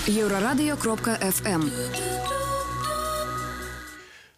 Еврорадио.FM.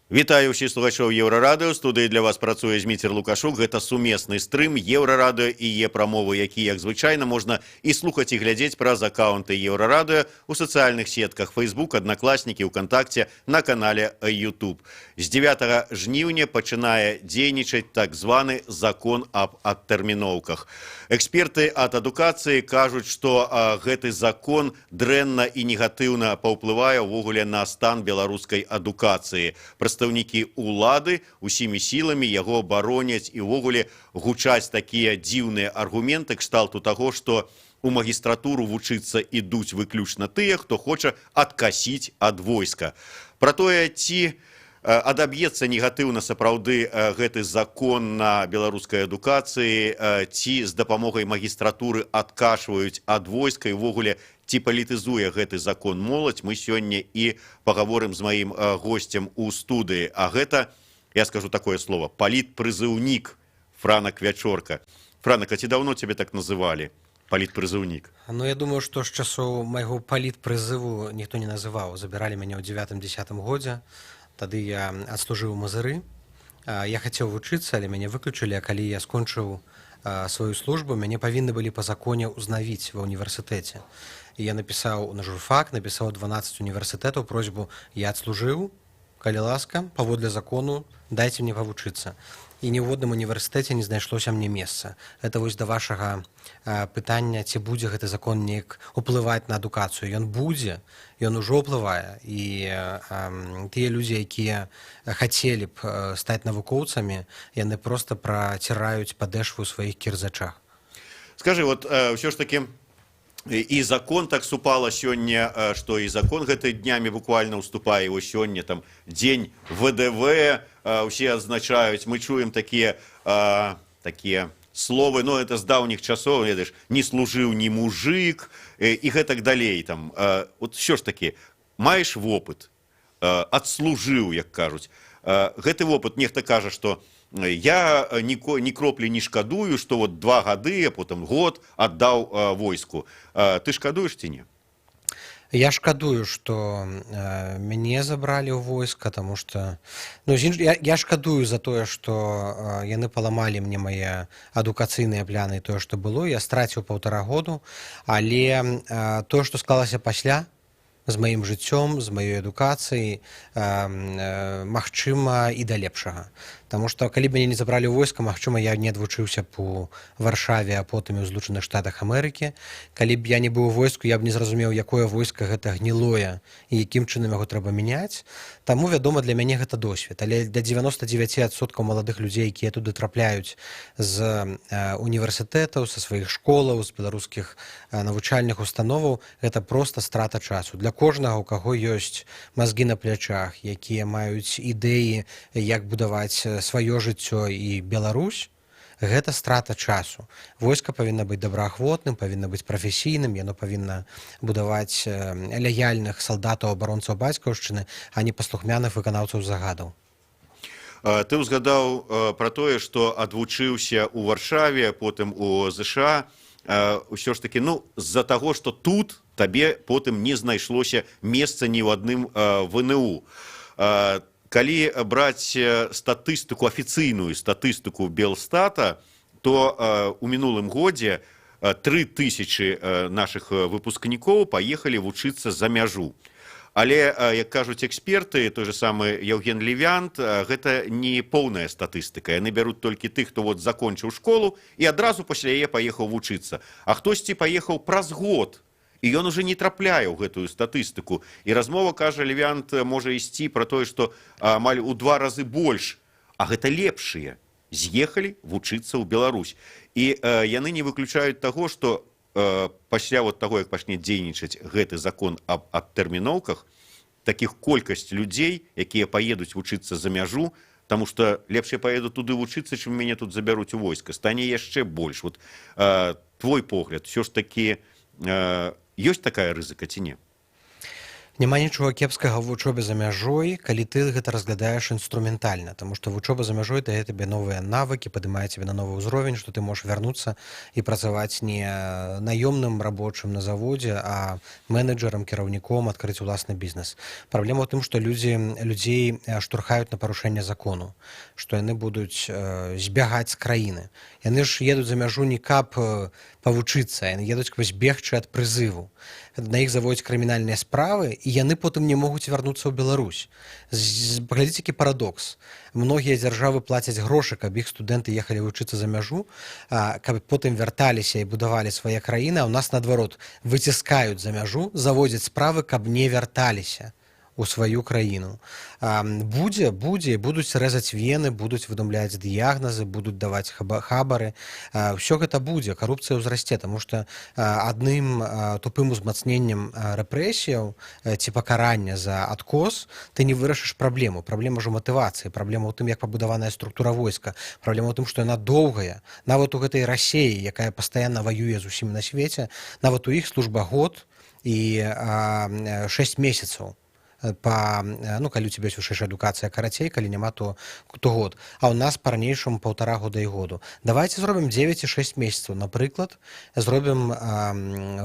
Вітаю ўсіх слухачоў Еўрарадыё. Студыі для вас працуе Зміцер Лукашук. Гэта сумесны стрым Еўрарадыё і Е-прамовы, які, як звычайна, можна і слухаць, і глядзець праз акаунты Еўрарадыё у сацыяльных сетках Facebook, Аднакласнікі, УКонтакце, на канале YouTube. З 9 жніўня пачынае дзейнічаць так званы закон аб адтэрміноўках. Эксперты ад адукацыі кажуць, што гэты закон дрэнна і негатыўна паўплывае ўвогуле на стан беларускай адукацыі. Прадстаўнікі ўлады усімі сіламі яго бароняць і ўвогуле гучаць такія дзіўныя аргументы кшталту таго, што у магістратуру вучыцца ідуць выключна тыя, хто хоча адкасіць ад войска. Пра тое, ці адаб'ецца негатыўна сапраўды гэты закон на беларускай адукацыі, ці з дапамогай магістратуры адкашваюць ад войска і ўвогуле ці палітызуе гэты закон моладзь, мы сёння і пагаворым з маім госцем у студыі. А гэта, я скажу такое слово, палітпрызыўнік Франак Вячорка. Франак, а ці даўно цябе так называлі? Палітпрызыўнік. Ну, я думаю, што з часоў майго палітпрызыву ніхто не называў. Забіралі мяне ў 9-10 годзе. Тады я адслужыў у Мазыры. Я хацеў вучыцца, але мяне выключылі, а калі я скончыў сваю службу, мяне павінны былі па законе ўзнавіць ва ўніверсітэце. І я напісаў на журфак, напісаў 12 універсітэтаў просьбу, я адслужыў, калі ласка, паводле закону, дайце мне павучыцца. І ні ў водным універсітэце не знайшлося мне месца. Гэта вось да вашага пытання, ці будзе гэты закон неяк уплываць на адукацыю. Ён будзе, ён ужо ўплывае. І тыя людзі, якія хацелі б стаць навукоўцамі, яны проста праціраюць падэшву ў сваіх кірзачах. Скажы, вот ўсё ж такі і закон так супала сёння, што і закон гэты днямі буквально уступае, і сёння там дзень ВДВ, усе адзначаюць, мы чуем такія словы, но это з даўніх часоў, ведаеш, не служыў ні мужик і гэтак далей. Там. Вот що ж такі, маеш вопыт, адслужыў, як кажуць. Гэты вопыт, нехта кажа, што я ні кроплі не шкадую, што вот 2 гады, а потым год аддаў войску. Ты шкадуеш ці не? Я шкадую, што мяне забралі ў войска, таму што... Ну, я шкадую за тое, што яны паламалі мне мае адукацыйныя пляны і тое, што было. Я страціў 1,5 году, але тое, што склалася пасля, з маім жыццём, з маёй адукацыяй, магчыма, і да лепшага. Таму што, калі б мяне не забралі ў войска, магчыма, я не адвучыўся б у Варшаве, а потым і ў Злучаных Штатах Амерыкі. Калі б я не быў у войску, я б не зразумеў, якое войска гэта гнілое і якім чынам яго трэба мяняць. Таму, вядома, для мяне гэта досвед. Але для 99% маладых людзей, якія туды трапляюць з універсітэтаў, са сваіх школаў, з беларускіх навучальных установаў, гэта проста страта часу. Для кожнага, у каго ёсць мазгі на плячах, якія маюць ідэі, як будаваць сваё жыццё і Беларусь, гэта страта часу. Войска павінна быць добраахвотным, павінна быць прафесійным, яно павінна будаваць лаяльных салдатаў, абаронцаў бацькаўшчыны, а не паслухмяных выканаўцаў загадаў. Ты ўзгадаў пра тое, што адвучыўся ў Варшаве, потым у ЗША. Усё ж такі, ну, з-за таго, што тут табе потым не знайшлося месца ні ў адным ВНУ. Калі браць статыстыку, афіцыйную статыстыку Белстата, то у мінулым годзе 3000 нашых выпускнікоў паехалі вучыцца за мяжу. Але, як кажуць эксперты, той же самы Яўген Левянт, гэта не поўная статыстыка. Яны бяруць толькі тых, хто вот закончыў школу і адразу пасля яе паехаў вучыцца. А хтосьці паехаў праз год, і ён уже не трапляе ў гэтую статыстыку. І размова, кажа Левянт, можа ісці пра тое, што амаль у 2 разы больш. А гэта лепшыя з'ехалі вучыцца ў Беларусь. І яны не выключаюць таго, што пасля вот таго, як пачне дзейнічаць гэты закон аб адтэрміноўках, такіх колькасць людзей, якія паедуць вучыцца за мяжу, таму што лепш я паеду туды вучыцца, чым мяне тут забяруць у войска, стане яшчэ больш. Вот твой погляд, ўсё ж такі ёсць такая рызыка ці не? Няма нічога кепскага ў вучобе за мяжой, калі ты гэта разглядаеш інструментальна, таму што вучоба за мяжой дае табе новыя навыкі, падымае цябе на новы ўзровень, што ты можаш вярнуцца і працаваць не наёмным рабочым на заводзе, а менеджерам, кіраўніком, адкрыць уласны бізнес. Праблема ў тым, што людзей штурхаюць на парушэнне закону, што яны будуць збягаць з краіны. Яны ж едуць за мяжу не каб павучыцца, яны едуць каб збегчы ад прызыву. На іх заводзяць крымінальныя справы, і яны потым не могуць вярнуцца ў Беларусь. Паглядзіце, які парадокс. Многія дзяржавы плацяць грошы, каб іх студэнты ехалі вучыцца за мяжу, каб потым вярталіся і будавалі свае краіны, а ў нас, наадварот, выціскаюць за мяжу, заводзяць справы, каб не вярталіся у сваю краіну. Будуць рэзаць вены, будуць выдумляць дыягназы, будуць даваць хабары. Ўсё гэта будзе, карупцыя ўзрасце, таму што адным тупым узмацненнем рэпрэсіяў ці пакарання за адкос ты не вырашыш праблему. Праблема ж у матывацыі, праблема ў тым, як пабудаваная структура войска, праблема ў тым, што яна доўгая. Нават у гэтай Расіі, якая пастаянна ваюе з усімі на свеце, нават у іх служба год і 6 месяцаў. Калі у цябе ёсць вышэйшая адукацыя, карацей, калі няма, то год. А ў нас па-ранейшаму 1,5 года і году. Давайце зробім 9 і 6 месяцаў. Напрыклад, зробім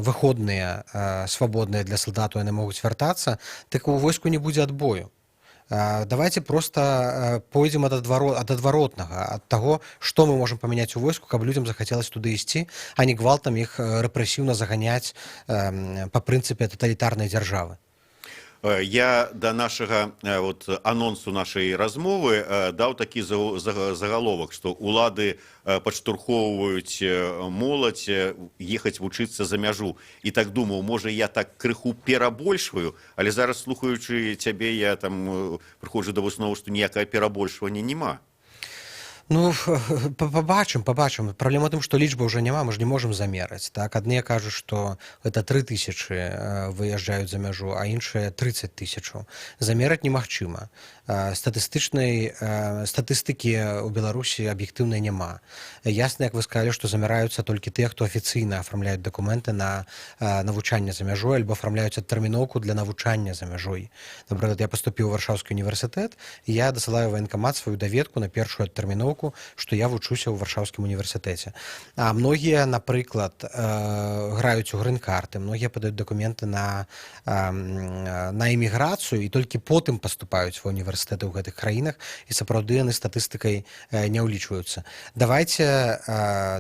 выходныя свабодныя для салдатаў, яны могуць вяртацца, так у войску не будзе адбою. Давайте просто пойдзем ад адваротнага, ад таго, што мы можам памяняць у войску, каб людзям захацелася туды ісці, а не гвалтам іх рэпрэсіўна заганяць па прынцыпе таталітарнай дзяржавы. Я да нашага анонсу нашай размовы даў такі загаловак, што ўлады падштурхоўваюць моладзь ехаць вучыцца за мяжу. І так думаў, можа, я так крыху перабольшваю, але зараз, слухаючы цябе, я там прыходжу да высновы, што ніякае перабольшвання няма. Пабачым. Праблема ў тым, што лічба ўжо няма, мы ж не можам замераць. Адныя кажуць, што гэта 3000 выязджаюць за мяжу, а іншыя 30 000. Замераць немагчыма. Статыстыкі ў Беларусі аб'ектыўнай няма. Ясна, як вы сказалі, што замяраюцца толькі тыя, хто афіцыйна афармляюць дакументы на навучанне за мяжой альбо афармляюць адтэрміноўку для навучання за мяжой. Напрыклад, я паступіў у Варшаўскі універсітэт, і я дасылаю ў ваенкамат сваю даведку на першую адтэрміноўку, што я вучуся ў Варшаўскім універсітэце. А многія, напрыклад, граюць у грын-карты, многія падаюць дакументы на эміграцыю і толькі потым паступаюць ва універсітэты ў гэтых краінах, і сапраўды яны статыстыкай не ўлічваюцца. Давайце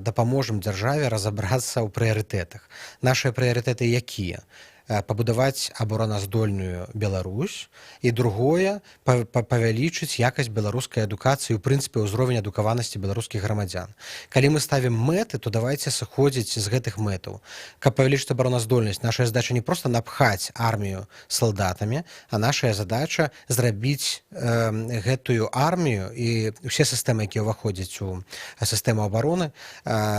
дапаможам дзяржаве разабрацца ў прыярытэтах. Нашыя прыярытэты якія? Пабудаваць абароназдольную Беларусь, і другое, павялічыць якасць беларускай адукацыі, у прынцыпе, ўзровень адукаванасці беларускіх грамадзян. Калі мы ставім мэты, то давайце сыходзіць з гэтых мэтаў. Каб павялічыць абароназдольнасць, наша задача не проста напхаць армію салдатамі, а наша задача зрабіць гэтую армію і ўсе сістэмы, якія ўваходзяць у сістэму абароны,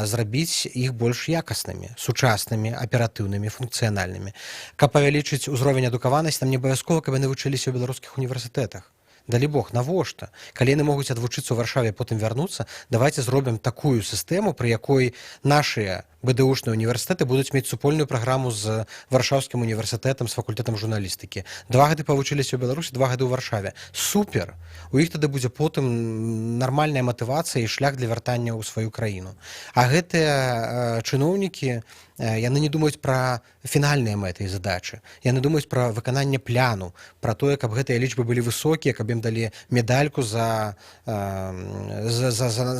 зрабіць іх больш якаснымі, сучаснымі, аператыўнымі, функцыянальнымі. Каб павялічыць узровень адукаванасці, там не абавязкова, каб яны вучыліся ў беларускіх універсітэтах. Далі Бог, навошта? Калі яны могуць адвучыцца ў Варшаве, потым вярнуцца, давайце зробім такую сістэму, пры якой нашыя БДУшныя універсітэты будуць мець супольную праграму з Варшаўскім універсітэтам, з факультэтам журналістыкі. 2 гады павучыліся ў Беларусі, 2 гады ў Варшаве. Супер! У іх тады будзе потым нармальная матывацыя і шлях для вяртання ў сваю краіну. А гэтыя чыноўнікі, яны не думаюць пра фінальныя мэты і задачы. Яны думаюць пра выкананне пляну, пра тое, каб гэтыя лічбы былі высокія, каб ім далі медальку за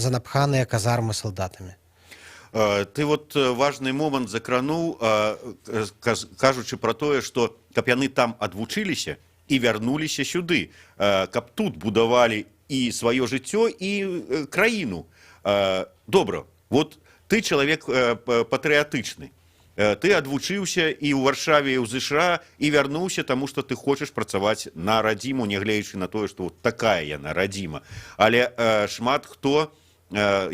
напханыя казармы салдатамі. Ты важны момант закрануў, кажучы пра тое, што каб яны там адвучыліся і вярнуліся сюды, каб тут будавалі і сваё жыццё, і краіну. Добра, ты чалавек патрыятычны. Ты адвучыўся і ў Варшаве, і ў ЗША, і вярнуўся, таму што ты хочаш працаваць на радзіму, нягледзячы на тое, што такая яна радзіма. Але шмат хто,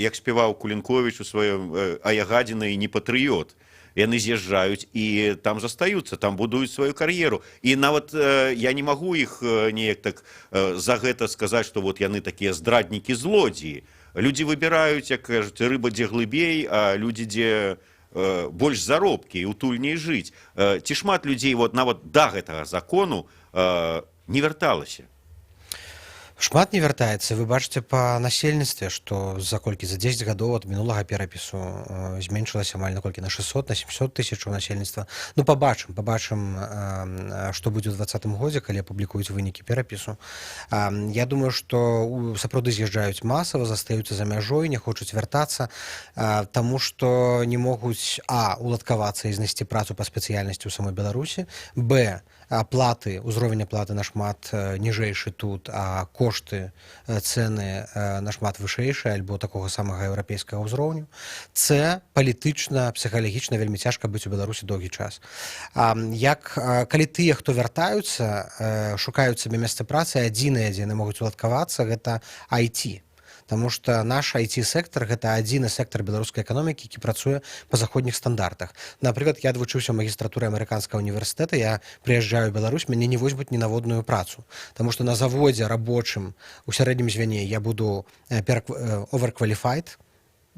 як спяваў Кулінковіч у сваём «Аягадзіна» і не патрыёт. Яны з'язджаюць і там застаюцца, там будуюць сваю кар'еру. І нават я не магу іх неяк так за гэта сказаць, што яны такія здраднікі, злодзеі. Людзі выбіраюць, як кажуць, рыба дзе глыбей, а людзі дзе больш заробкі і утульней жыць. Ці шмат людзей вот нават да гэтага закону не вярталася? Шмат не вяртаецца. Вы бачыце па насельніцтве, што за колькі за 10 гадоў ад мінулага перапісу зменшылася амаль на колькі на 600 на 700 тысячаў насельніцтва. Ну пабачым, што будзе ў 2020 годзе, калі апублікуюць вынікі перапісу. Я думаю, што сапраўды з'язджаюць масава, застаюцца за мяжой, не хочуць вяртацца, таму што не могуць уладкавацца і знайсці працу па спецыяльнасці ў самой Беларусі, ўзровень аплаты нашмат ніжэйшы тут, а кошты, цэны нашмат вышэйшыя альбо такога самага еўрапейскага ўзроўню. Палітычна, псіхалагічна вельмі цяжка быць у Беларусі доўгі час. Калі тыя, хто вяртаюцца, шукаюць сабе месца працы, адзіныя, дзе яны могуць уладкавацца, гэта IT. Таму што наш IT-сектор – гэта адзіны сектор беларускай эканомікі, які працуе па заходніх стандартах. Напрыклад, я адвучыўся ў магістратуры амерыканскага універсітэта, я прыязджаю ў Беларусь, мяне не возьмуць ні наводную працу. Таму што на заводзе рабочым у сярэднім звяне я буду overqualified,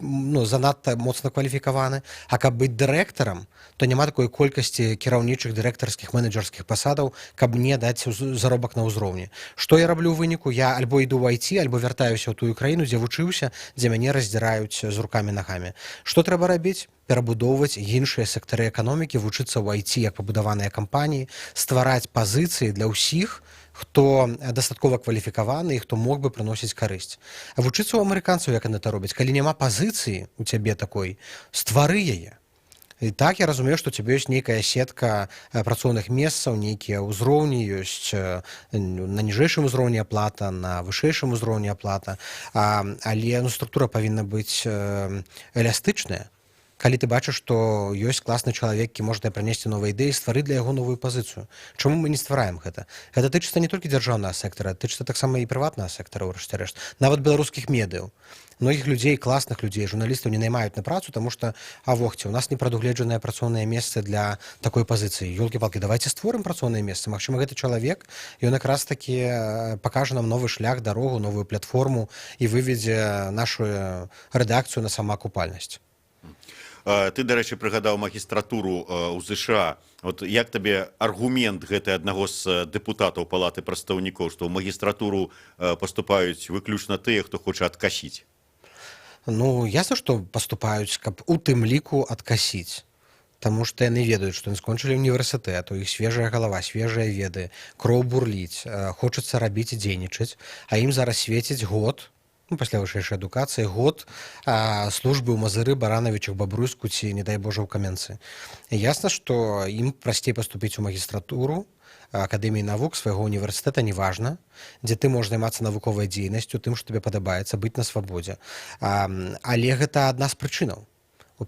занадта моцна кваліфікаваны, а каб быць дырэктарам, то няма такой колькасці кіраўнічых дырэктарскіх менеджерскіх пасадаў, каб мне даць заробак на ўзроўні. Што я раблю ў выніку? Я альбо іду ў IT, альбо вяртаюся ў тую краіну, дзе вучыўся, дзе мяне раздзіраюць з рукамі-нагамі. Што трэба рабіць? Перабудоўваць іншыя сектары эканомікі, вучыцца ў IT як пабудаваныя кампаніі, ствараць пазіцыі для ўсіх, хто дастаткова кваліфікаваны і хто мог бы прыносіць карысць. А вучыцца ў амерыканцаў, як яны это робяць? Калі няма пазіцыі у цябе такой, ствары яе. І так я разумею, што у цябе ёсць нейкая сетка працоўных месцаў, нейкія ўзроўні ёсць, на ніжэйшым узроўні аплата, на вышэйшым узроўні аплата, але структура павінна быць эластычная. Калі ты бачыш, што ёсць класны чалавек, які можа прынесці новыя ідэі, ствары для яго новую пазіцыю. Чаму мы не ствараем гэта? Гэта тычыцца не толькі дзяржаўнага сектара, тычыцца таксама і прыватнага сектара, ў рэшце рэшт. Нават беларускіх медыяў. Многіх людзей, класных людзей, журналістаў не наймаюць на працу, таму што, у нас не прадугледжанае працоўнае месца для такой пазіцыі. Ёлкі-палкі, давайце створым працоўнае месца. Магчыма, гэты чалавек, ён якраз такі пакажа нам новы шлях, дарогу, новую платформу і выведзе нашу рэдакцыю на самаакупальнасць. Ты, дарэчы, прыгадаў магістратуру ў ЗША. Як табе аргумент гэты аднаго з дэпутатаў палаты прадстаўнікоў, што ў магістратуру паступаюць выключна тыя, хто хоча адкасіць? Ясна, што паступаюць, каб у тым ліку адкасіць. Таму што яны ведаюць, што яны скончылі універсітэт, у іх свежая галава, свежыя веды, кроў бурліць, хочацца рабіць і дзейнічаць, а ім зараз свеціць год, пасля вышэйшай адукацыі, год службы ў Мазыры, Баранавічах, Бабруйску ці, не дай Божа, ў Каменцы. Ясна, што ім прасцей паступіць у магістратуру Акадэміі навук свайго універсітэта, неважна, дзе ты можаш займацца навуковай дзейнасцю, тым, што тебе падабаецца, быць на свабодзе. Але гэта адна з прычынаў.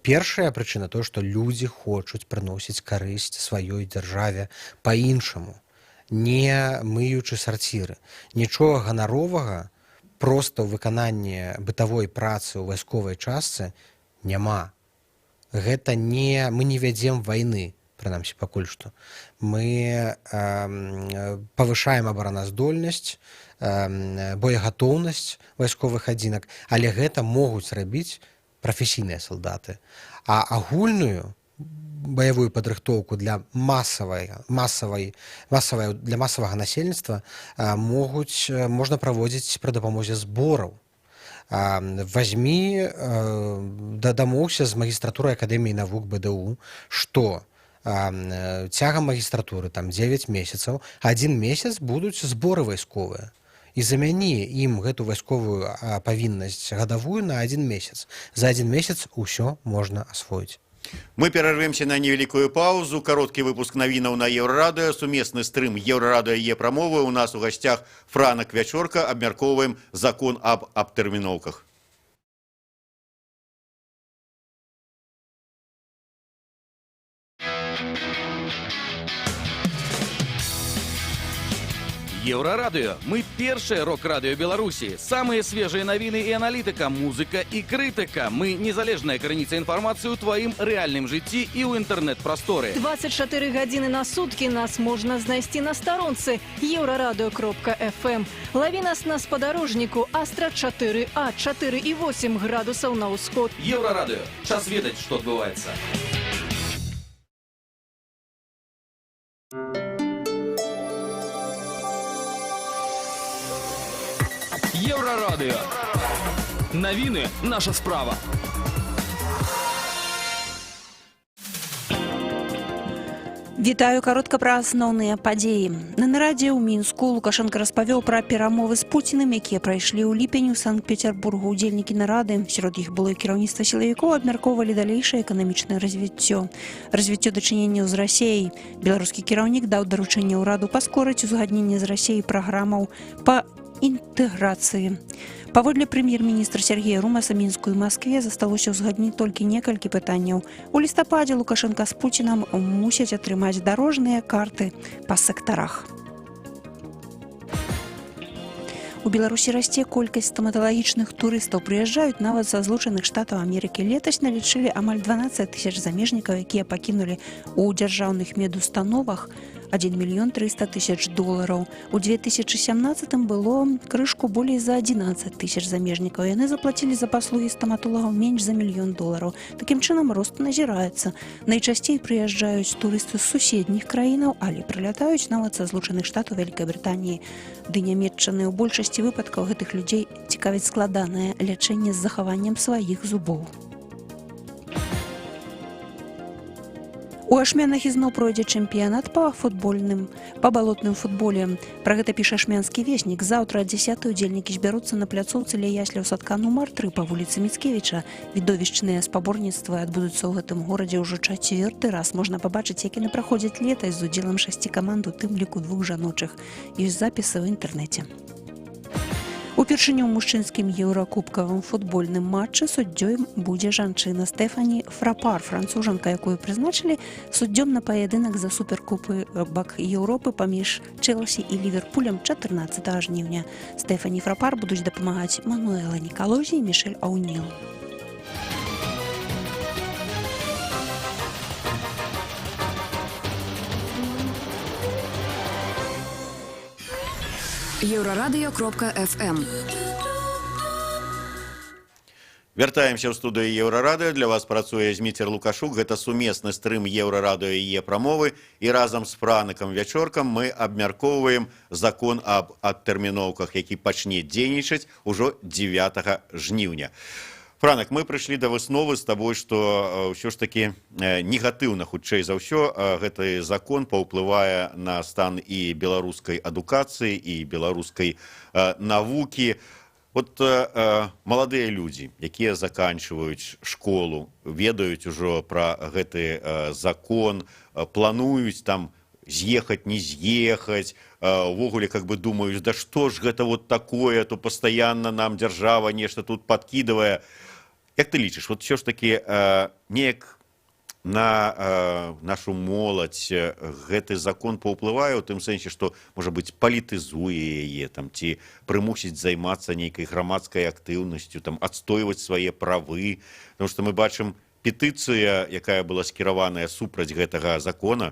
Першая прычына тое, што людзі хочуць прыносіць карысць сваёй дзяржаве па-іншаму, не мыючы сарціры. Нічога ганаровага проста ў выкананні бытавой працы ў вайсковай частцы няма. Гэта мы не вядзем вайны, прынамсі пакуль што. Мы павышаем абараназдольнасць, боегатоўнасць вайсковых адзінак, але гэта могуць рабіць прафесійныя салдаты. А агульную баявую падрыхтоўку для для масавага насельніцтва можна праводзіць пры дапамозе збораў. Дамоўся з магістратурай Акадэміі навук БДУ, што цягам магістратуры 9 месяцаў, 1 месяц будуць зборы вайсковыя. І замяні ім гэту вайсковую павіннасць гадавую на 1 месяц. За 1 месяц усё можна асвоіць. Мы перарвемся на невялікую паузу. Кароткі выпуск навінаў на Еўрарадыё. Сумесны стрым Еўрарадыё і Е-прамовы. У нас у гасцях Франак Вячорка. Абмяркоўваем закон аб абтэрміноўках. Еврорадио. Мы первое рок-радио Беларуси. Самые свежие новины и аналитика, музыка и критика. Мы незалежная крыніца информации у твоим реальным житті и у интернет-просторы. 24 гадзіны на суткі нас можна знайсці на старонцы еврорадио.fm. Лаві нас на спадарожніку Астра 4А, 4,8 градусаў на ўсход. Еврорадио. Час ведать, что отбывается. Еврорадио. Новины – наша справа. Вітаю, каротка пра асноўныя падзеі. На нарадзе ў Мінску Лукашенко распавёў пра перамовы з Пуціным, якія прайшлі ў ліпені ў Санкт-Петербургу. Удзельнікі нарады, сярод іх было і кіраўніцтва сілавікоў, абмяркоўвалі далейшае эканамічнае развіццё. Развіццё дачыненняў з Расеяй. Беларускі кіраўнік даў даручэнне ўраду паскорыць узгадненне з Расеяй праграмаў па інтэграцыі. Паводле прэм'ер-міністра Сергея Румаса, Мінску і Маскве засталося ўзгадніць толькі некалькі пытанняў. У лістападзе Лукашенка з Пуцінам мусяць атрымаць дарожныя карты па сектарах. У Беларусі расце колькасць стаматалагічных турыстаў. Прыязджаюць нават са Злучаных Штатаў Амерыкі. Летась налічылі амаль 12 000 замежнікаў, якія пакінулі ў дзяржаўных медустановах $1 300 000. У 2017 было крышку болей за 11 000 замежнікаў. Яны заплацілі за паслугі стаматолагаў менш за $1 000 000. Такім чынам рост назіраецца. Найчасцей прыязджаюць турысты з суседніх краінаў, але прылятаюць нават са Злучаных Штатаў Вялікай Брытаніі ды Нямецчыны. У большасці выпадкаў гэтых людзей цікавіць складанае лячэнне з захаваннем сваіх зубоў. У Ашмянах ізноў пройдзе чэмпіянат па балотным футболе. Пра гэта піша Ашмянскі веснік. Заўтра 10 удзельнікі збяруцца на пляцоўцы ля ясляў садка нумар 3 па вуліцы Міцкевіча. Відовішчныя спаборніцтвы адбудуцца ў гэтым горадзе ўжо 4-й раз. Можна пабачыць, як яны праходзяць летась з удзелам 6 каманд, у тым ліку 2 жаночых. Ёсць запісы ў інтэрнэце. Упершыню ў мужчынскім еўракубкавым футбольным матчы суддзёй будзе жанчына Стэфані Фрапар, францужанка, якую прызначылі суддзём на паядынак за суперкубак Еўропы паміж Чэлсі і Ліверпулем 14 жніўня. Стэфані Фрапар будуць дапамагаць Мануэла Нікалозі і Мішэль Аўніл. Еврорадио.fm. Вяртаемся ў студыю Еўрарадыё. Для вас працуе Зміцер Лукашук. Гэта сумесны стрым Еўрарадыё і Е-прамовы. І разам з Франыкам Вячоркам мы абмяркоўваем закон аб адтэрміноўках, які пачне дзейнічаць ужо 9 жніўня. Франак, мы прыйшлі да высновы з табой, што ўсё ж такі негатыўна, хутчэй за ўсё, гэты закон паўплывае на стан і беларускай адукацыі, і беларускай навукі. Вот маладыя людзі, якія заканчваюць школу, ведаюць ужо пра гэты закон, плануюць там з'ехаць, не з'ехаць, увогуле как бы думаюць, да што ж гэта вот такое, то пастаянна нам дзяржава нешта тут падкідвае. Як ты лічыш, вот все ж таки неяк на нашу моладзь гэты закон паўплывае ў тым сэнсе, што, можа быць, палітызуе яе, там, ці прымусіць займацца нейкай грамадскай актыўнасцю, там, адстойваць свае правы. Потому што мы бачым, петыцыя, якая была скіраваная супраць гэтага закона,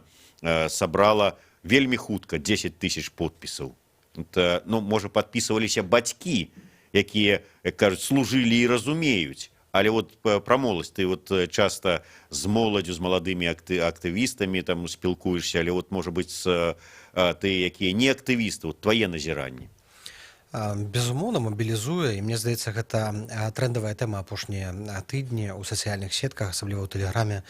сабрала вельмі хутка 10 000 подпісаў. Ну, можа, падпісваліся бацькі, якія, як кажуць, служылі і разумеюць. Але вот пра моладзь, ты вот часта з моладзю, з маладымі актывістамі там спілкуешся, але вот, можа быць, ты, якія не актывісты, вот твае назіранні. Безумоўна, мабілізуе, і мне здаецца, гэта трэндавая тэма апошнія тыдні ў сацыяльных сетках, асабліва ў тэлеграме.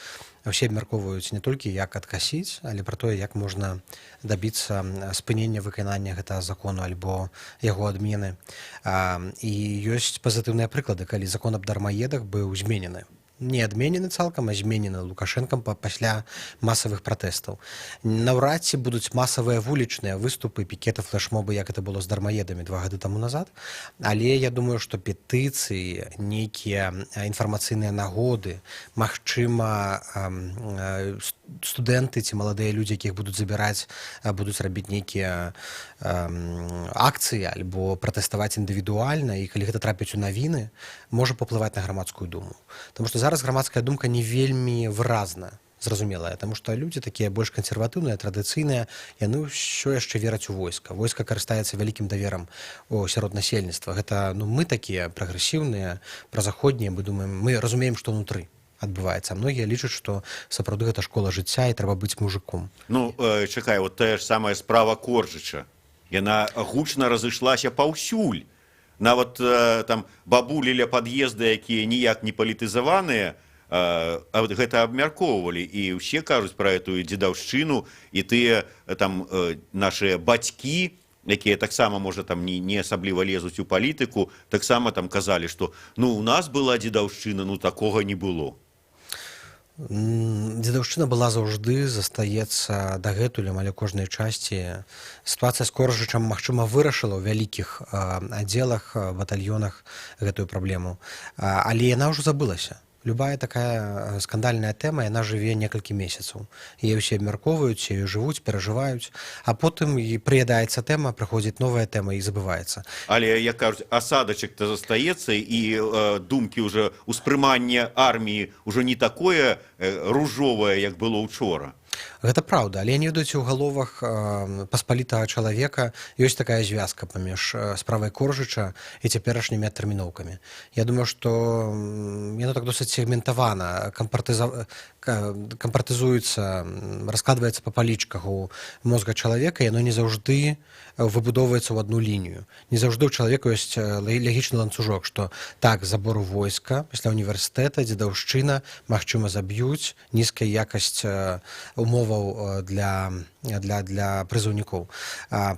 Усе абмяркоўваюць не толькі як адкасіць, але пра тое, як можна дабіцца спынення выканання гэтага закону альбо яго адмены. І ёсць пазітыўныя прыклады, калі закон аб дармаедах быў зменены. Не адменены цалкам, а зменены Лукашэнкам пасля масавых пратэстаў. Наўрад ці будуць масавыя вулічныя выступы, пікеты, флэшмобы, як это было з дармаедамі 2 гады таму назад. Але я думаю, што петыцыі, нейкія інфармацыйныя нагоды, магчыма, студэнты ці маладыя людзі, якіх будуць забіраць, будуць рабіць нейкія акцыі альбо пратэставаць індывідуальна, і калі гэта трапіць у навіны, можа паўплываць на грамадскую думу. Таму што зараз грамадская думка не вельмі выразна зразумелая, таму што людзі такія больш кансерватыўныя, традыцыйныя, яны ўсё яшчэ вераць у войска. Войска карыстаецца вялікім даверам сярод насельніцтва. Гэта мы такія прагрэсіўныя, празаходнія, мы думаем, мы разумеем, што ўнутры адбываецца. Многія лічаць, што сапраўды гэта школа жыцця і трэба быць мужиком. Ну, чакай, вот тая ж самая справа Коржыча. Яна гучна разышлася паўсюль. Нават там бабулі ля пад'езда, якія ніяк не палітызаваныя, гэта абмяркоўвалі, і ўсе кажуць пра эту дзедаўшчыну, і тыя там нашыя бацькі, якія таксама, можа, там не асабліва лезуць у палітыку, таксама там казалі, што ну, у нас была дзедаўшчына, ну, такога не было. Дзедаўшчына была заўжды, застаецца дагэтуль, але кожнай часці. Сітуацыя з Коржычам, магчыма, вырашыла ў вялікіх аддзелах, батальёнах гэтую праблему, але яна ўжо забылася. Любая такая скандальная тэма, яна жыве некалькі месяцаў. Яе ўсе абмяркоўваюць, яе жывуць, перажываюць, а потым і прыядаецца тэма, прыходзіць новая тэма і забываецца. Але, як кажуць, асадачак-то застаецца, і думкі ўжо, успрыманне арміі ўжо не такое ружовае, як было ўчора. Гэта праўда, але я не ведаю, ці ў галовах паспалітага чалавека ёсць такая звязка паміж справай Коржыча і цяперашнімі адтэрміноўкамі. Я думаю, што яно так досыць сегментавана, кампартызуецца, раскладваецца па палічках у мозга чалавека, яно не заўжды выбудоўваецца ў адну лінію. Не заўжды ў чалавека ёсць логічны ланцужок, што так, забор у войска, пасля універсітэта, дзедаўшчына, магчыма, заб'юць, нізкая якасць умоваў для прызыўнікоў.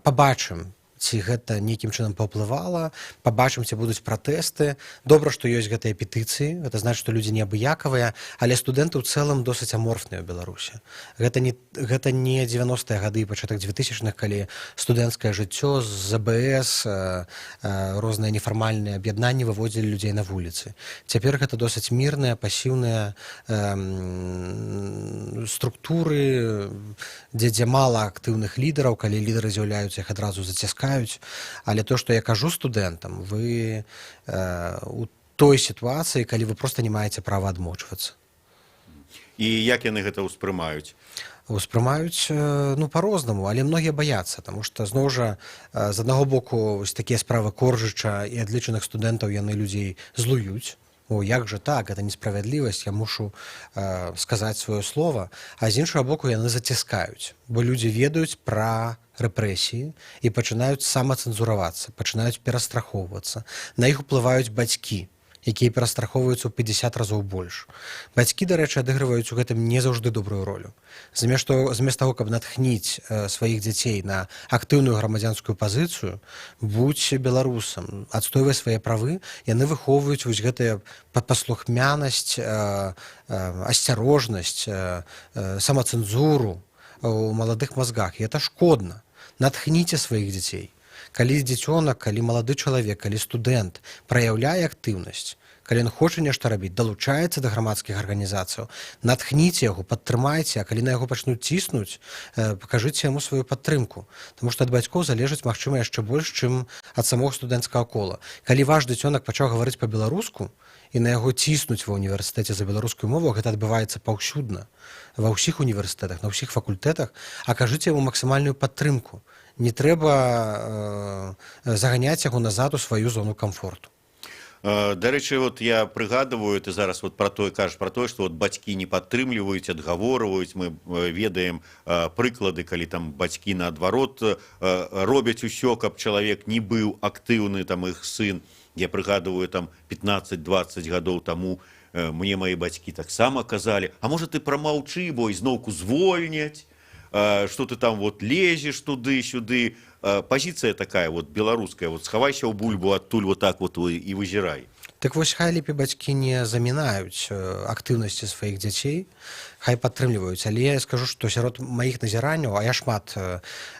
Пабачым, ці гэта нейкім чынам паўплывала, пабачым, ці будуць пратэсты. Добра, што ёсць гэтыя петыцыі, гэта значыць, што людзі неабыякавыя, але студэнты ў цэлым досыць аморфныя ў Беларусі. Гэта не 90-е гады і пачатак 2000-х, калі студэнцкае жыццё з ЗБС, розныя нефармальныя аб'яднанні выводзілі людзей на вуліцы. Цяпер гэта досыць мірныя, пасіўныя структуры, дзе мала актыўных лідараў, калі лідары з'яўляюцца, іх адразу заціскаюць. Але то, што я кажу студэнтам, вы у той сітуацыі, калі вы проста не маеце права адмоўчвацца. І як яны гэта ўспрымаюць? Успрымаюць, ну, па-рознаму, але многія баяцца, таму што, зноў жа, з аднаго боку, вось такія справы Коржыча і адлічаных студэнтаў, яны людзей злуюць. О, як жа так, гэта несправядлівасць, я мушу сказаць сваё слова, а з іншага боку яны заціскаюць, бо людзі ведаюць пра рэпрэсіі і пачынаюць самацэнзуравацца, пачынаюць перастрахоўвацца. На іх уплываюць бацькі, якія перастрахоўваюцца ў 50 разоў больш. Бацькі, дарэчы, адыгрываюць у гэтым не заўжды добрую ролю. Замест таго, каб натхніць сваіх дзяцей на актыўную грамадзянскую пазіцыю, будзь беларусам, адстойвай свае правы, яны выхоўваюць вось гэтыя паслухмянасць, асцярожнасць, самацэнзуру ў маладых мазгах. І гэта шкодна. Натхніце сваіх дзяцей. Калі дзіцёнак, калі малады чалавек, калі студэнт праяўляе актыўнасць, калі ён хоча нешта рабіць, далучаецца да грамадскіх арганізацыяў, натхніце яго, падтрымайце, а калі на яго пачнуць ціснуць, пакажыце яму сваю падтрымку. Таму што ад бацькоў залежыць, магчыма, яшчэ больш, чым ад самога студэнцкага кола. Калі ваш дзіцёнак пачаў гаварыць па-беларуску, і на яго ціснуць ва ўніверсітэце за беларускую мову, гэта адбываецца паўсюдна, ва ўсіх універсітэтах, на ўсіх факультэтах, акажыце яму максімальную падтрымку. Не трэба заганяць яго назад у сваю зону камфорту. Дарэчы, вот я прыгадываю, ты зараз вот про тое кажаш, про тое, што вот бацькі не падтрымліваюць, адгаворваюць. Мы ведаем прыклады, калі там бацькі наадварот робяць усё, каб чалавек не быў актыўны, там іх сын. Я прыгадываю, там 15-20 гадоў таму мне мои бацькі таксама казалі: а можа ты прамаўчы, бо ізноўку звольняць, што ты там вот лезеш туды-сюды. Пазіцыя такая вот беларуская, вот схавайся ў бульбу адтуль вот так вот і вызірай. Так вось хай лепей бацькі не замінаюць актыўнасці сваіх дзяцей, хай падтрымліваюць, але я скажу, што сярод маіх назіранняў, а я шмат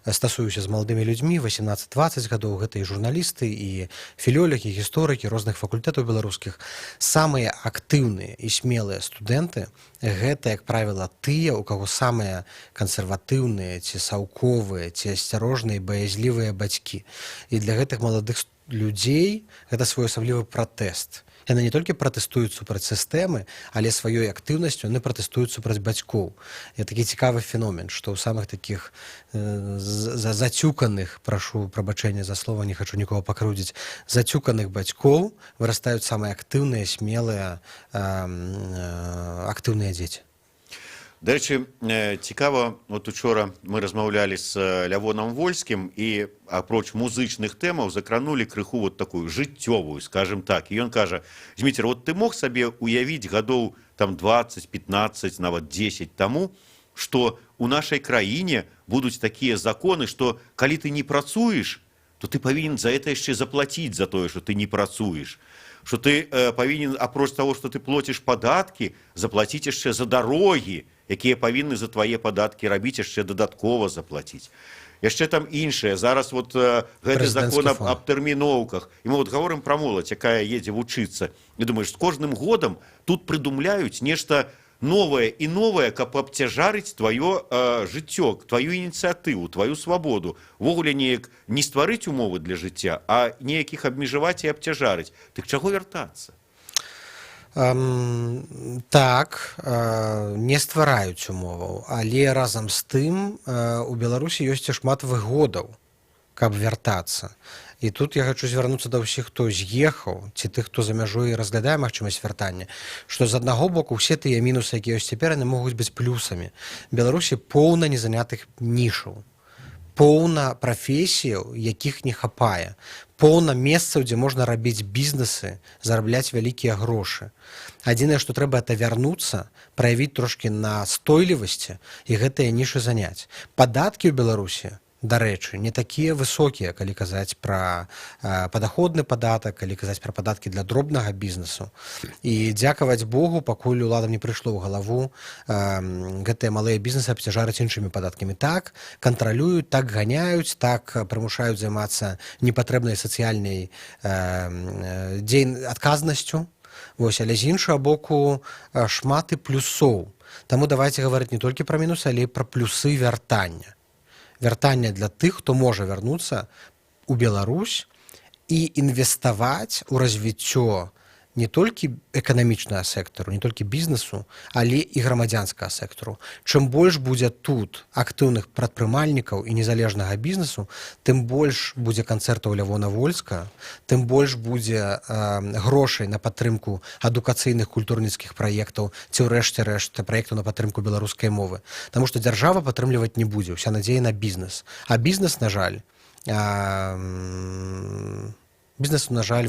стасуюся з маладымі людзьмі 18-20 гадоў, гэта і журналісты, і філёлагі, гісторыкі розных факультэтаў беларускіх, самыя актыўныя і смелыя студэнты гэта, як правіла, тыя, у каго самыя кансерватыўныя ці саўковыя ці асцярожныя і баязлівыя бацькі. І для гэтых маладых людзей гэта своеасаблівы пратэст. Яны не толькі пратэстуюць супраць сістэмы, але сваёй актыўнасцю яны пратэстуюць супраць бацькоў. І такі цікавы феномен, што ў самых такіх зацюканых, прашу прабачэння за слова, не хачу нікога пакрудзіць, зацюканых бацькоў вырастаюць самыя актыўныя, смелыя, актыўныя дзеці. Дарэчы, цікава, от учора мы размаўлялі з Лявонам Вольскім і апроч музычных тэмаў закранулі крыху вот такую жыццёвую, скажем так. І ён кажа: Зміцер, вот ты мог сабе уявіць гадоў там 20, 15, нават 10 таму, што у нашай краіне будуць такія законы, што калі ты не працуеш, то ты павінен за это яшчэ заплаціць за тое, што ты не працуеш. Што ты павінен, апроч таго, што ты плоціш падаткі, заплаціць яшчэ за дарогі, якія павінны за твае падаткі рабіць, яшчэ дадаткова заплаціць. Яшчэ там іншае. Зараз вот гэты закон аб тэрміноўках. І мы вот гаворым пра моладзь, якая едзе вучыцца. І думаеш, з кожным годам тут прыдумляюць нешта новае і новае, каб абцяжарыць тваё жыццё, тваю ініцыятыву, тваю свабоду. Увогуле неяк не стварыць умовы для жыцця, а неяк іх абмежаваць і абцяжарыць. Дык чаго вяртацца? Так, не ствараюць умоваў, але разам з тым у Беларусі ёсць шмат выгодаў, каб вяртацца. І тут я хочу звярнуцца да ўсіх, хто з'ехаў, ці тых, хто за мяжой разглядае магчымасць вяртання, што з аднаго боку ўсе тыя мінусы, якія ёсць цяпер, яны могуць быць плюсамі. Беларусі поўна незанятых нішаў, поўна прафесіяў, якіх не хапае, поўна месцаў, дзе можна рабіць бізнесы, зарабляць вялікія грошы. Адзінае, што трэба, это вярнуцца, праявіць трошкі настойлівасці і гэтыя нішы заняць. Падаткі ў Беларусі, дарэчы, не такія высокія, калі казаць пра падаходны падатак, калі казаць пра падаткі для дробнага бізнесу. І дзякаваць Богу, пакуль уладам не прыйшло ў галаву гэтыя малыя бізнесы абцяжарыць іншымі падаткамі. Так кантралююць, так ганяюць, так прымушаюць займацца непатрэбнай сацыяльнай адказнасцю. Вось, але з іншага боку шмат і плюсоў. Таму давайце гаварыць не толькі пра мінусы, але і пра плюсы вяртання. Вяртання для тых, хто можа вярнуцца ў Беларусь і інвеставаць у развіццё не толькі эканамічнага сектару, не толькі бізнесу, але і грамадзянскага сектару. Чым больш будзе тут актыўных прадпрымальнікаў і незалежнага бізнесу, тым больш будзе канцэртаў Лявона Вольска, тым больш будзе грошай на падтрымку адукацыйных культурніцкіх праектаў ці ўрэшце рэшт праектаў на падтрымку беларускай мовы. Таму што дзяржава падтрымліваць не будзе, уся надзея на бізнес. А бізнес, на жаль,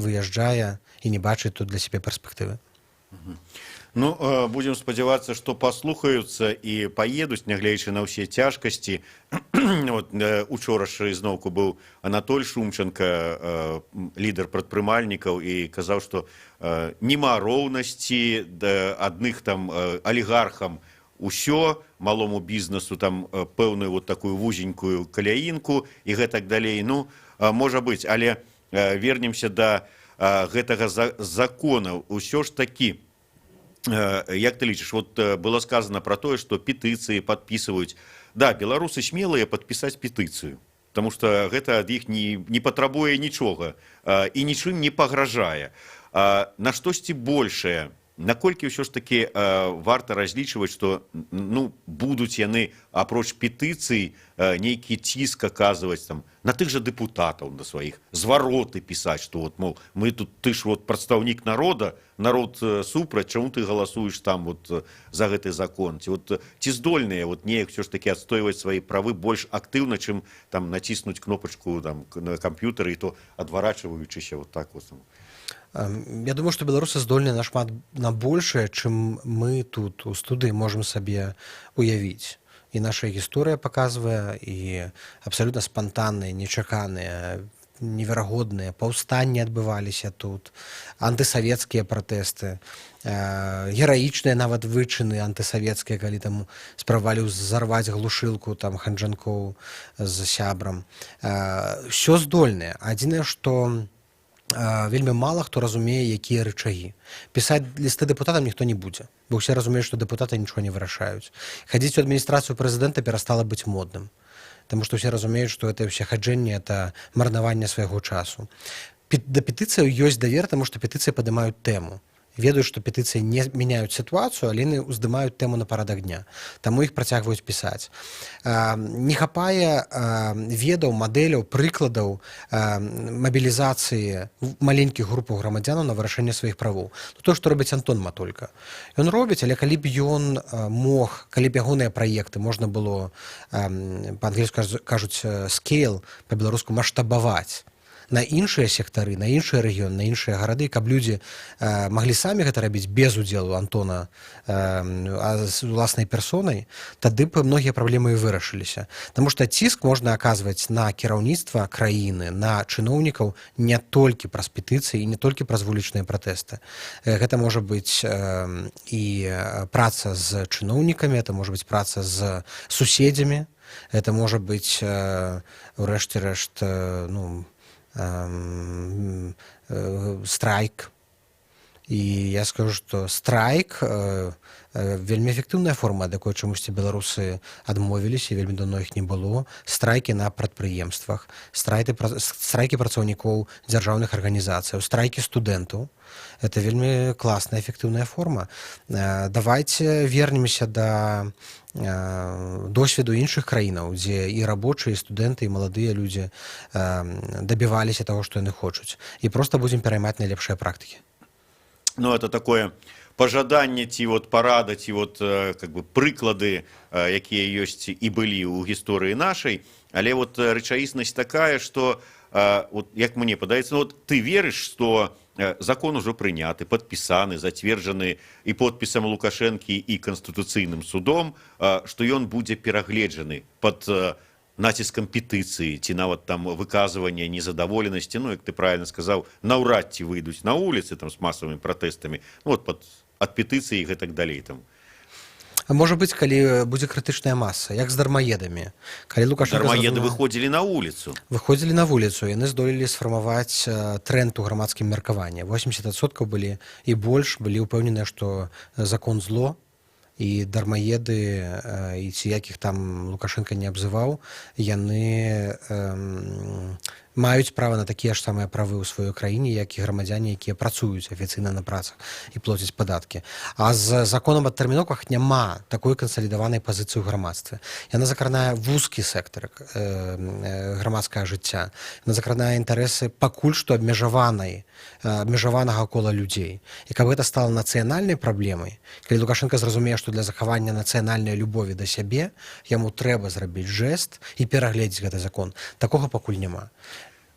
выязджае і не бачыць тут для сябе перспектывы. Ну, будзем спадзявацца, што паслухаюцца і паедуць, нягледзячы на ўсе цяжкасці. Вот, учора ж зноўку быў Анатоль Шумченко, лідар прадпрымальнікаў, і казаў, што нема роўнасці, адных там алігархам усё, малому бізнесу там пэўную вот такую вузенькую каляінку і гэтак далей. Ну, можа быць, але вернемся да гэтага закона. Усё ж такі, як ты лічыш, вот было сказано про тое, што петыцыі падпісваюць. Да, беларусы смелыя падпісаць петыцыю, потому что гэта ад іх не патрабуе нічога і нічым не пагражае. На штосьці большае, наколькі ўсё ж такі варта разлічваць, што будуць яны апроч петыцый нейкі ціск аказваць там на тых жа дэпутатаў, на сваіх звароты пісаць, што вот, мол, мы тут, ты ж вот прадстаўнік народа, народ супраць, чаму ты галасуеш там вот за гэты закон? Ці здольныя вот неяк ўсё ж такі адстойваць свае правы больш актыўна, чым там націснуць кнопачку там на камп'ютары, і то адварачваючыся вот так вот. Я думаю, што беларусы здольныя нашмат на большае, чым мы тут у студыі можам сабе уявіць. І наша гісторыя паказвае, і абсалютна спантанныя, нечаканыя неверагодныя, паўстанні адбываліся тут, антысавецкія пратэсты, гераічныя нават вычыны антысавецкія, калі там спрабавалі зарваць глушылку там Ханджанкоў з сябрам. Усё здольнае. Адзінае, што вельмі мала хто разумее, якія рычагі. Пісаць лісты дэпутатам ніхто не будзе, бо ўсе разумеюць, што дэпутаты нічого не вырашаюць. Хадзіць у адміністрацыю прэзідэнта перастала быць модным, таму што ўсе разумеюць, што гэта ўсе хаджэнні — это марнаванне свайго часу. Да петыцыяў ёсць давер, таму што петыцыі падымаюць тэму. Ведаюць, што петыцыі не мяняюць сітуацыю, але яны ўздымаюць тэму на парадак дня. Таму іх працягваюць пісаць. Не хапае ведаў, мадэляў, прыкладаў мабілізацыі маленькіх групаў грамадзянаў на вырашэнне сваіх правоў. То, што робіць Антон Матулька. Ён робіць, але калі б ён мог, калі б ягоныя праекты можна было, па-ангельску кажуць, scale, па-беларуску маштабаваць на іншыя сектары, на іншыя рэгіёны, на іншыя гарады, каб людзі маглі самі гэта рабіць без удзелу Антона з уласнай персонай, тады б многія праблемы і вырашыліся. Таму што ціск можна аказваць на кіраўніцтва краіны, на чыноўнікаў не толькі праз петыцыі і не толькі праз вулічныя пратэсты. Гэта можа быць і праца з чыноўнікамі, это можа быць праца з суседзямі, это можа быць, урэшце рэшт, страйк. І я скажу, што страйк вельмі эфектыўная форма, ад якой чамусьці беларусы адмовіліся, вельмі давно іх не было. Страйкі на прадпрыемствах, страйкі працаўнікоў дзяржаўных арганізацыяў, страйкі студэнтаў. Это вельмі класная, эфектыўная форма. Давайте вернемся да досведу іншых краінаў, дзе і рабочыя, і студэнты, і маладыя людзі дабіваліся таго, што яны хочуць. І проста будзем пераймаць найлепшыя практыкі. Ну, это такое пажаданне ці парада, ці прыклады, якія ёсць і былі ў гісторыі нашай, але рэчаіснасць такая, што, як мне падаецца, ты верыш, што закон ужо прыняты, падпісаны, зацверджаны і подпісам Лукашэнкі і Канстытуцыйным судом, што ён будзе перагледжаны пад націскам петыцыі ці нават там выказвання незадаволенасці, як ты правильно сказаў, наўрад ці выйдуць на вуліцы там з масавымі пратэстамі, ад петыцыі і гэтак далей там. Можа быць, калі будзе крытычная маса, як з дармаедамі. Дармаеды выходзілі на вуліцу. Выходзілі на вуліцу, яны здолелі сфармаваць тренд у грамадскім меркаванні. 80% былі і больш былі ўпэўненыя, што закон зло, і дармаеды, і ці якіх там Лукашенко не абзываў, яны маюць права на такія ж самыя правы ў сваёй краіне, як і грамадзяне, якія працуюць афіцыйна на працах і плоцяць падаткі. А з законам аб тэрміноках няма такой кансалідаванай пазіцыі ў грамадстве. Яна закранае вузкі сектар грамадскага жыцця. Яна закранае інтарэсы пакуль што абмежаванага кола людзей. І каб гэта стала нацыянальнай праблемай, калі Лукашенко зразумее, што для захавання нацыянальнай любові да сябе яму трэба зрабіць жэст і перагледзець гэты закон. Такога пакуль няма.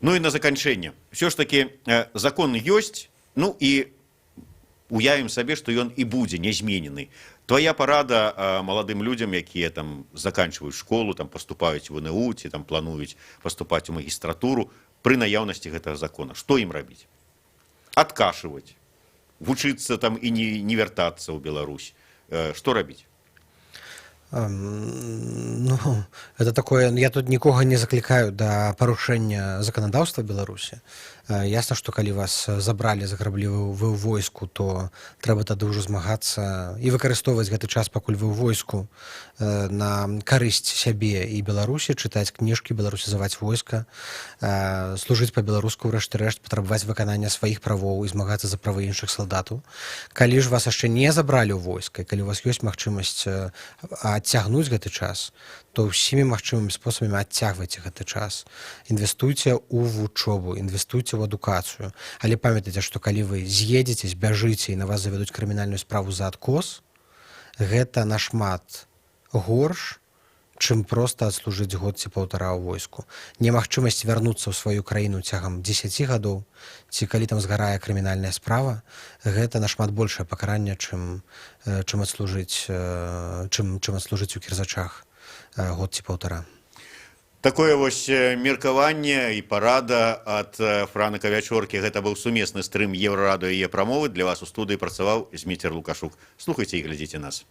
Ну і на заканчэнне. Ўсё ж такі закон ёсць, і уявім сабе, што ён і будзе нязменены. Твая парада маладым людзям, якія там заканчваюць школу, там паступаюць в ВНУ, ці там плануюць паступаць у магістратуру пры наяўнасці гэтага закона. Што ім рабіць? Адкашваць, вучыцца там і не вяртацца ў Беларусь. Што рабіць? Это такое, я тут нікога не заклікаю да парушэння заканадаўства Беларусі. Ясна, што калі вас забралі, заграблі вы ў войску, то трэба тады ўжо змагацца і выкарыстоўваць гэты час, пакуль вы ў войску, на карысць сябе і Беларусі, чытаць кніжкі, беларусізаваць войска, служыць па-беларуску, ўрэшце рэшт, патрабаваць выканання сваіх правоў і змагацца за правы іншых салдатаў. Калі ж вас яшчэ не забралі ў войска, калі у вас ёсць магчымасць адцягнуць гэты час, то ўсімі магчымымі спосабамі адцягвайце гэты час. Інвестуйце ў вучобу, інвестуйце ў адукацыю. Але памятайце, што калі вы з'едзеце, збяжыце і на вас завядуць крымінальную справу за адкос, гэта нашмат горш, чым проста адслужыць год ці паўтара ў войску. Немагчымасць вярнуцца ў сваю краіну цягам 10 гадоў, ці калі там згарае крымінальная справа, гэта нашмат большае пакаранне, чым адслужыць у кірзачах год ці паўтара. Такое вось меркаванне і парада ад Франака Вячоркі. Гэта быў сумесны стрым Еўрарадыё і е-прамовы. Для вас у студыі працаваў Зміцер Лукашук. Слухайце і глядзіце нас.